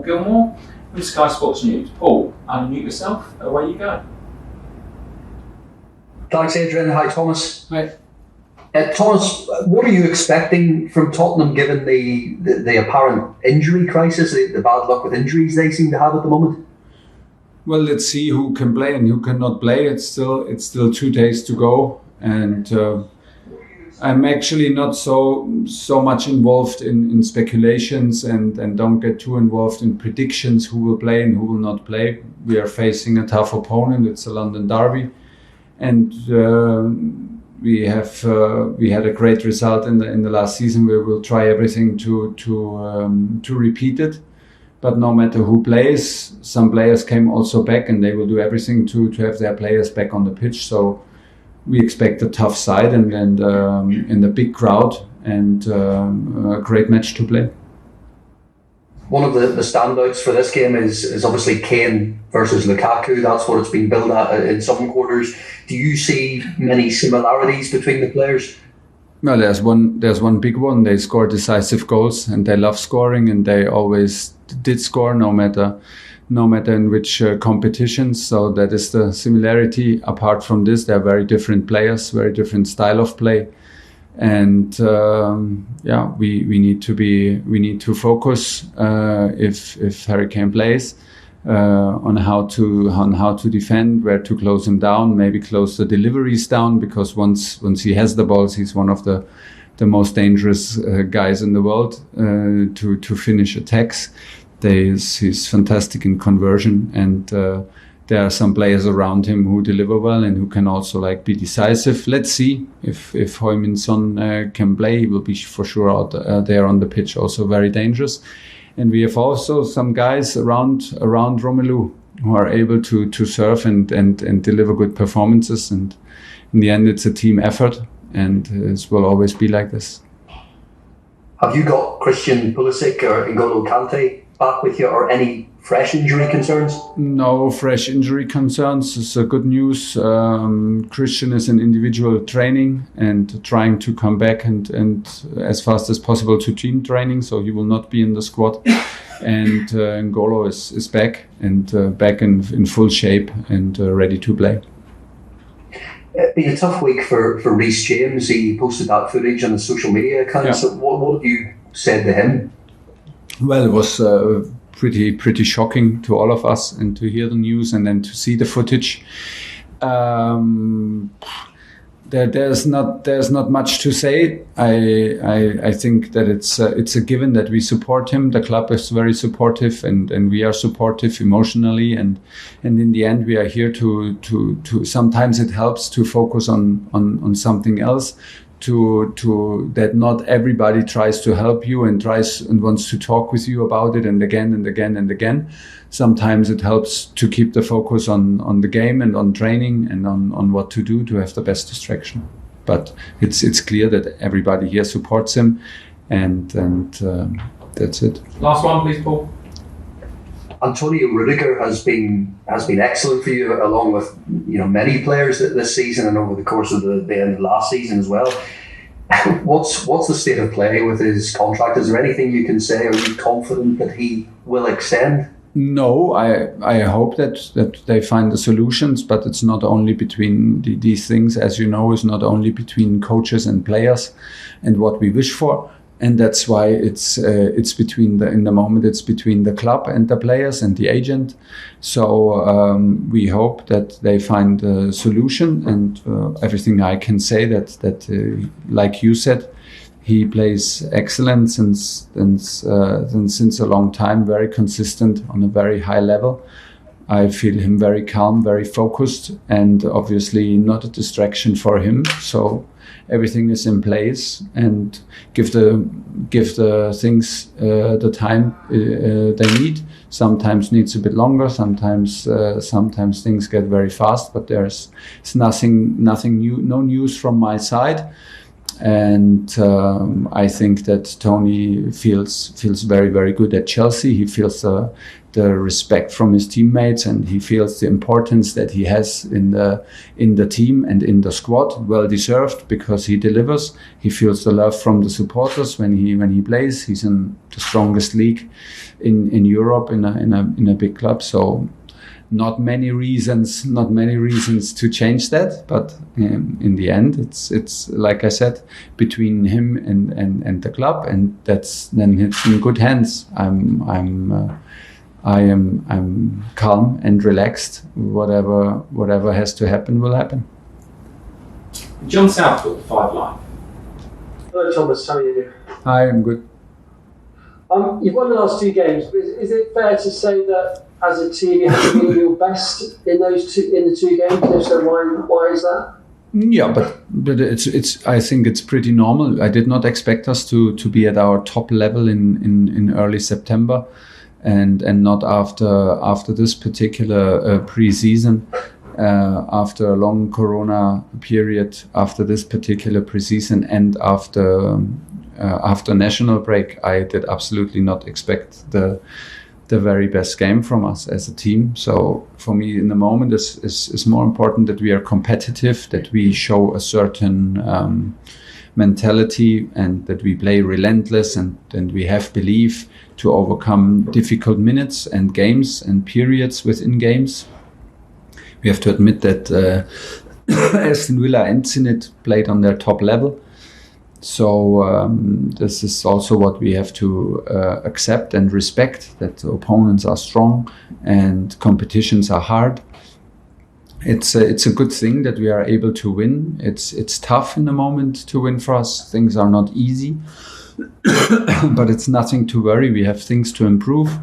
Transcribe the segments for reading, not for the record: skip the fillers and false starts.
Gilmore from Sky Sports News. Paul, unmute yourself. Away you go. Thanks, Adrian. Hi, Thomas. Hi. Thomas, what are you expecting from Tottenham given the apparent injury crisis, the bad luck with injuries they seem to have at the moment? Well, let's see who can play and who cannot play. It's still 2 days to go, and I'm actually not so much involved in speculations and don't get too involved in predictions who will play and who will not play. We are facing a tough opponent. It's a London derby, and we had a great result in the last season. We will try everything to repeat it. But no matter who plays, some players came also back, and they will do everything to have their players back on the pitch. So we expect a tough side and a big crowd and a great match to play. One of the standouts for this game is obviously Kane versus Lukaku. That's what it's been billed at in some quarters. Do you see many similarities between the players? Well, there's one big one. They score decisive goals, and they love scoring, and they always did score no matter in which competitions. So that is the similarity. Apart from this, they're very different players, very different style of play, and we need to focus if Harry Kane plays on how to defend, where to close him down, maybe close the deliveries down, because once he has the balls, he's one of the most dangerous guys in the world to finish attacks. He's fantastic in conversion, and there are some players around him who deliver well and who can also be decisive. Let's see if Heung-min Son can play. He will be for sure out there on the pitch, also very dangerous. And we have also some guys around Romelu who are able to serve and deliver good performances. And in the end, it's a team effort, and it will always be like this. Have you got Christian Pulisic or N'Golo Kante back with you, or any fresh injury concerns? No fresh injury concerns. It's good news. Christian is in individual training and trying to come back and as fast as possible to team training, so he will not be in the squad. And N'Golo is back and back in full shape and ready to play. It's been a tough week for Reece James. He posted that footage on the social media account. Yeah. So what have you said to him? Well, it was pretty shocking to all of us, and to hear the news and then to see the footage. There's not much to say. I think that it's a given that we support him. The club is very supportive, and we are supportive emotionally, and in the end we are here to sometimes it helps to focus on something else. To that not everybody tries to help you and tries and wants to talk with you about it and again and again and again. Sometimes it helps to keep the focus on the game and on training and on what to do to have the best distraction. But it's clear that everybody here supports him, and that's it. Last one, please, Paul. Antonio Rudiger has been excellent for you, along with many players this season and over the course of the end of last season as well. What's the state of play with his contract? Is there anything you can say? Are you confident that he will extend? No, I hope that they find the solutions, but it's not only between these things, as you know, it's not only between coaches and players and what we wish for. And that's why it's between in the moment it's between the club and the players and the agent. So we hope that they find a solution. And everything I can say that like you said, he plays excellent since a long time, very consistent on a very high level. I feel him very calm, very focused, and obviously not a distraction for him. So everything is in place, and give the things the time they need. Sometimes needs a bit longer. Sometimes things get very fast. But there's nothing new, no news from my side. And I think that Tony feels very, very good at Chelsea. He feels the respect from his teammates, and he feels the importance that he has in the team and in the squad. Well deserved, because he delivers. He feels the love from the supporters when he plays. He's in the strongest league in Europe in a big club. So not many reasons to change that, but in the end, it's like I said, between him and the club, and then it's in good hands. I'm calm and relaxed. Whatever has to happen will happen. John Southwood, 5 Live. Hello Thomas, how are you? Hi, I'm good. You've won the last 2 games, but is it fair to say that as a team you have to be your best in the 2 games? And if so, why is that? Yeah, but it's. I think it's pretty normal. I did not expect us to be at our top level in early September, and not after this particular pre-season. After a long Corona period, after this particular pre-season, and after national break, I did absolutely not expect the very best game from us as a team. So for me, in the moment, is more important that we are competitive, that we show a certain mentality, and that we play relentless, and we have belief to overcome difficult minutes and games and periods within games. We have to admit that Aston Villa and Zenit played on their top level. So this is also what we have to accept and respect, that opponents are strong and competitions are hard. It's a good thing that we are able to win. It's tough in the moment to win for us. Things are not easy, but it's nothing to worry. We have things to improve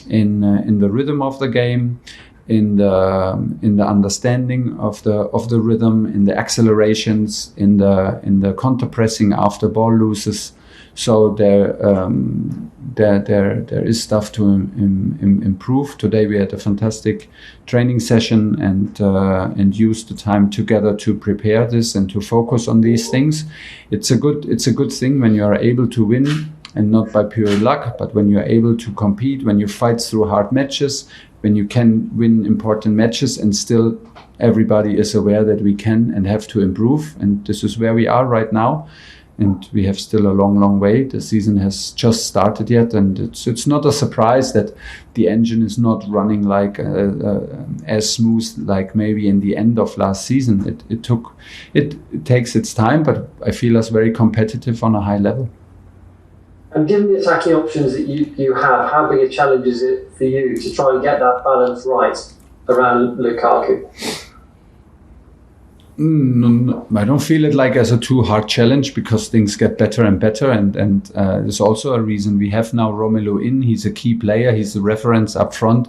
in the rhythm of the game, in the understanding of the rhythm, in the accelerations, in the counter pressing after ball loses. So there is stuff to improve. Today we had a fantastic training session and used the time together to prepare this and to focus on these things. It's a good thing when you are able to win, and not by pure luck, but when you are able to compete, when you fight through hard matches, when you can win important matches, and still everybody is aware that we can and have to improve. And this is where we are right now. And we have still a long way. The season has just started yet, and it's not a surprise that the engine is not running like as smooth like maybe in the end of last season. It takes its time, but I feel us very competitive on a high level. And given the attacking options that you have, how big a challenge is it for you to try and get that balance right around Lukaku? No, I don't feel it like as a too hard challenge, because things get better and better, and there's also a reason we have now Romelu in. He's a key player. He's the reference up front.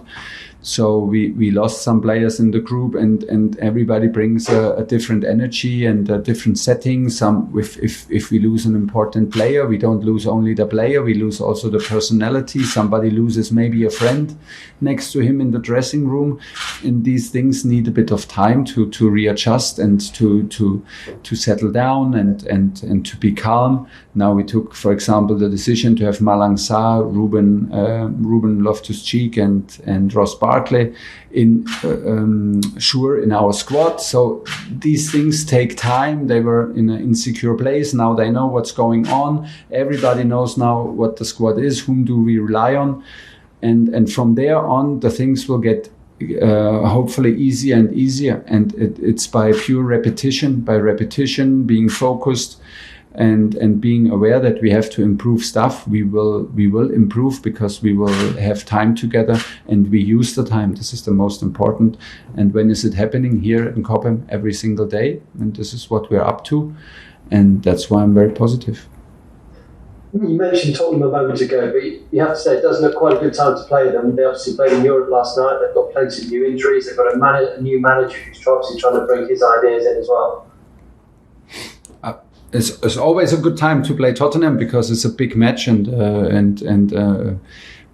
So we lost some players in the group, and everybody brings a different energy and a different setting. If we lose an important player, we don't lose only the player, we lose also the personality. Somebody loses maybe a friend next to him in the dressing room, and these things need a bit of time to readjust and to settle down and to be calm. Now we took, for example, the decision to have Malang Sarr, Ruben Loftus-Cheek and Ross Barkley in our squad. So these things take time. They were in an insecure place. Now they know what's going on. Everybody knows now what the squad is. Whom do we rely on? And from there on, the things will get hopefully easier and easier. And it's by pure repetition, being focused, and being aware that we have to improve stuff. We will improve, because we will have time together, and we use the time. This is the most important. And when is it happening? Here in Cobham, every single day, and this is what we're up to, and that's why I'm very positive. You mentioned Tottenham a moment ago, but you have to say it does look quite a good time to play them. They obviously played in Europe last night. They've got plenty of new injuries. They've got a new manager who's obviously trying to bring his ideas in as well. It's always a good time to play Tottenham, because it's a big match and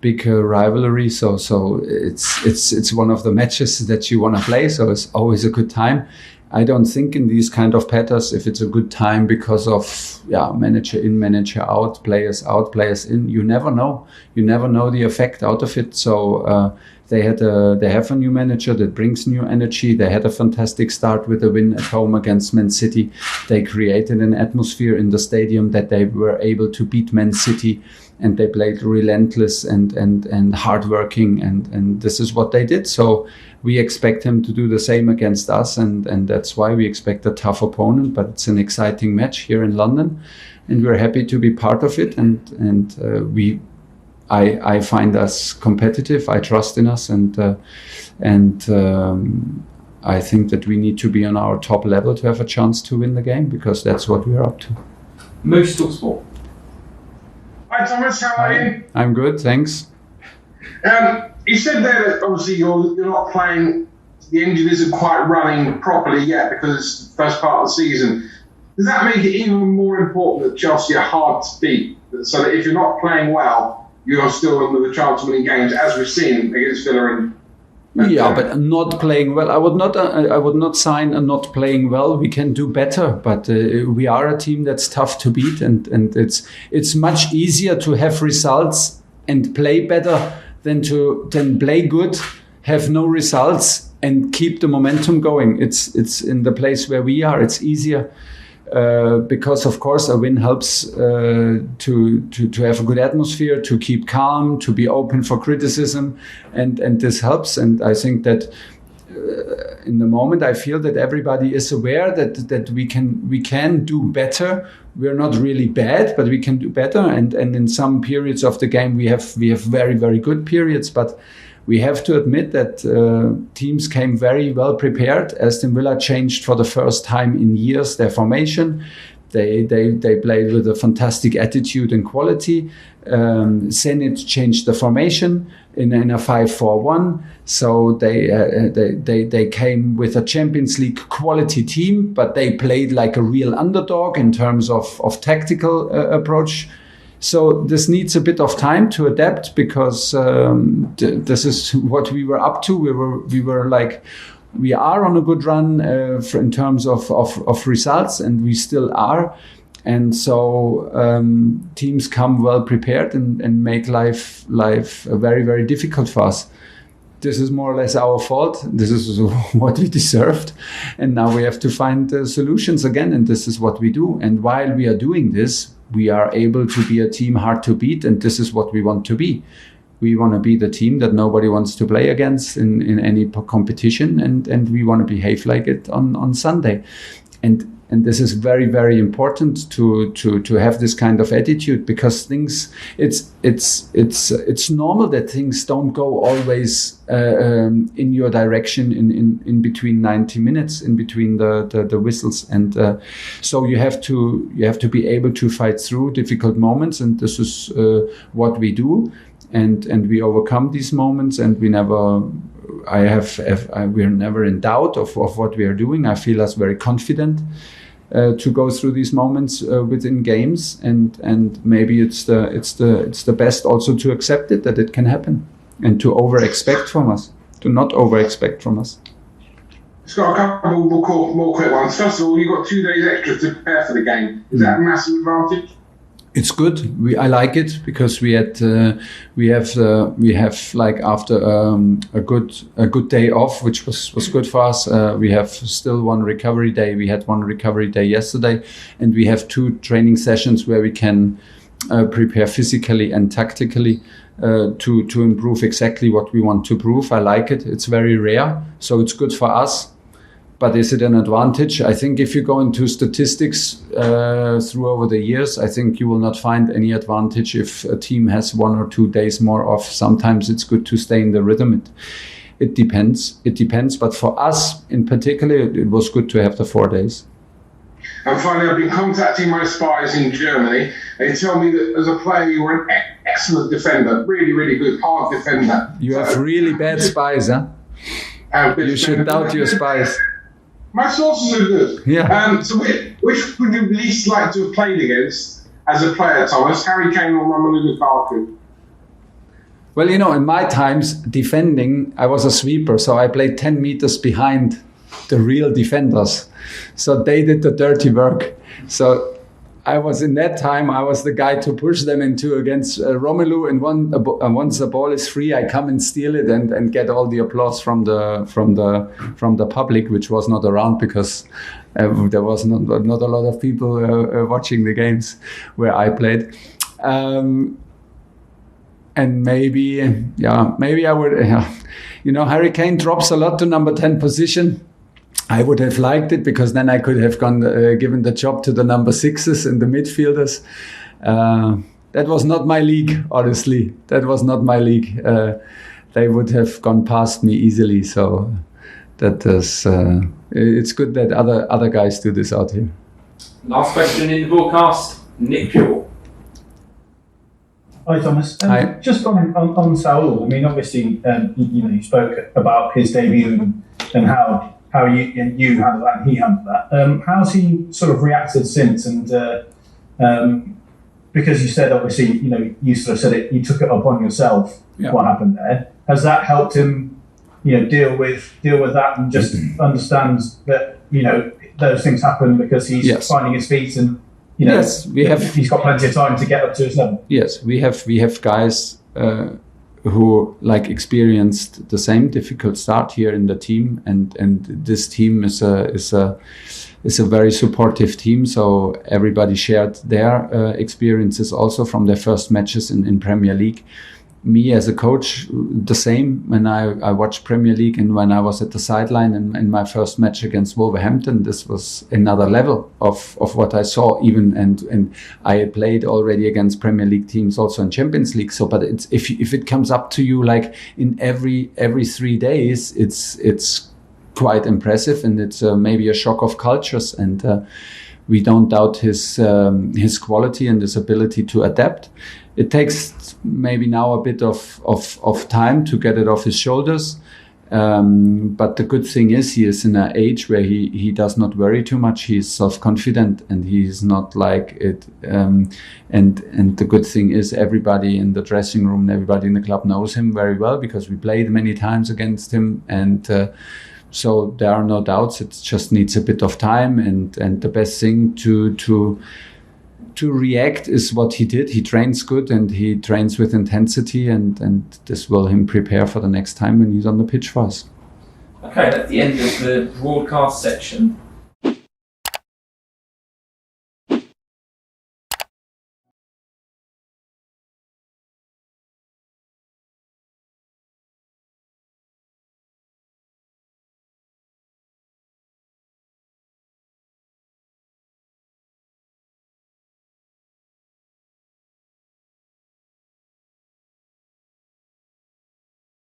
big rivalry. So it's one of the matches that you want to play. So it's always a good time, I don't think in these kind of patterns if it's a good time because of manager in, manager out, players in. You never know. You never know the effect out of it. So they have a new manager that brings new energy. They had a fantastic start with a win at home against Man City. They created an atmosphere in the stadium that they were able to beat Man City, and they played relentless and hardworking, and this is what they did. So we expect him to do the same against us, and that's why we expect a tough opponent. But it's an exciting match here in London, and we're happy to be part of it. I find us competitive. I trust in us, and I think that we need to be on our top level to have a chance to win the game, because that's what we're up to. Moose Talk Sport. Hi Thomas, how are you? I'm good, thanks. You said there that obviously you're not playing, the engine isn't quite running properly yet because it's the first part of the season. Does that make it even more important that Chelsea are hard to beat? So that if you're not playing well, you're still under the chance of winning games, as we've seen against Villa and but not playing well. I would not sign a not playing well. We can do better, but we are a team that's tough to beat, and it's much easier to have results and play better than play good, have no results, and keep the momentum going. It's in the place where we are. It's easier. Because of course a win helps to have a good atmosphere, to keep calm, to be open for criticism, and this helps. And I think that in the moment I feel that everybody is aware that we can do better. We're not really bad, but we can do better. And in some periods of the game we have very, very good periods, but we have to admit that teams came very well prepared. Aston Villa changed for the first time in years their formation. They played with a fantastic attitude and quality. Zenit changed the formation in a 5-4-1. So they came with a Champions League quality team, but they played like a real underdog in terms of tactical approach. So this needs a bit of time to adapt, because this is what we were up to. We are on a good run in terms of results, and we still are. And so teams come well prepared and make life very, very difficult for us. This is more or less our fault. This is what we deserved. And now we have to find solutions again. And this is what we do. And while we are doing this, we are able to be a team hard to beat. And this is what we want to be. We want to be the team that nobody wants to play against in any competition. And we want to behave like it on Sunday. And this is very, very important to have this kind of attitude, because it's normal that things don't go always in your direction in between 90 minutes, in between the whistles, and so you have to be able to fight through difficult moments, and this is what we do, and we overcome these moments, and we never. We're never in doubt of what we are doing. I feel us very confident to go through these moments within games, and maybe it's the best also to accept it, that it can happen, and to not over expect from us. Just got a couple more quick ones. First of all, you've got 2 days extra to prepare for the game. Is that a massive advantage? It's good. I like it, because we have like after a good day off, which was good for us. We have still one recovery day. We had one recovery day yesterday, and we have 2 training sessions where we can prepare physically and tactically to improve exactly what we want to prove. I like it. It's very rare, so it's good for us. But is it an advantage? I think if you go into statistics through over the years, I think you will not find any advantage if a team has 1 or 2 days more off. Sometimes it's good to stay in the rhythm. It depends. But for us in particular, it was good to have the 4 days. And finally, I've been contacting my spies in Germany. They tell me that as a player, you were an excellent defender, really, really good, hard defender. You have really bad spies, huh? You should doubt your spies. My sources are good. Yeah. So which would you least like to have played against as a player, Thomas? Harry Kane or Romelu Lukaku? Well, in my times defending, I was a sweeper, so I played 10 meters behind the real defenders. So they did the dirty work. So I was in that time, I was the guy to push them into against Romelu. And once the ball is free, I come and steal it and get all the applause from the public, which was not around because there was not a lot of people watching the games where I played. And maybe I would, Harry Kane drops a lot to number 10 position. I would have liked it because then I could have given the job to the number 6s and the midfielders. That was not my league, honestly. That was not my league. They would have gone past me easily. So that is, it's good that other guys do this out here. Last question in the broadcast, Nick Pure. Hi Thomas. Hi. Just on Saul. I mean, obviously, you spoke about his debut and how you handled that and he handled that. How's he sort of reacted since? And because you said obviously, you sort of said it, you took it upon yourself. Yeah. What happened there? Has that helped him, deal with that and just understands that those things happen because he's finding his feet and. Yes, he's got plenty of time to get up to his level. Yes, we have guys who experienced the same difficult start here in the team, and this team is a very supportive team. So everybody shared their experiences also from their first matches in Premier League. Me as a coach, the same when I watched Premier League and when I was at the sideline in my first match against Wolverhampton, this was another level of what I saw even and I played already against Premier League teams also in Champions League. So, but it's if it comes up to you in every 3 days, it's quite impressive and it's maybe a shock of cultures and we don't doubt his quality and his ability to adapt. It takes maybe now a bit of time to get it off his shoulders. But the good thing is he is in an age where he does not worry too much. He's self-confident and he's not like it. And the good thing is everybody in the dressing room and everybody in the club knows him very well because we played many times against him. And so there are no doubts. It just needs a bit of time. And the best thing to react is what he did. He trains good and he trains with intensity and this will him prepare for the next time when he's on the pitch for us. Okay, that's the end of the broadcast section.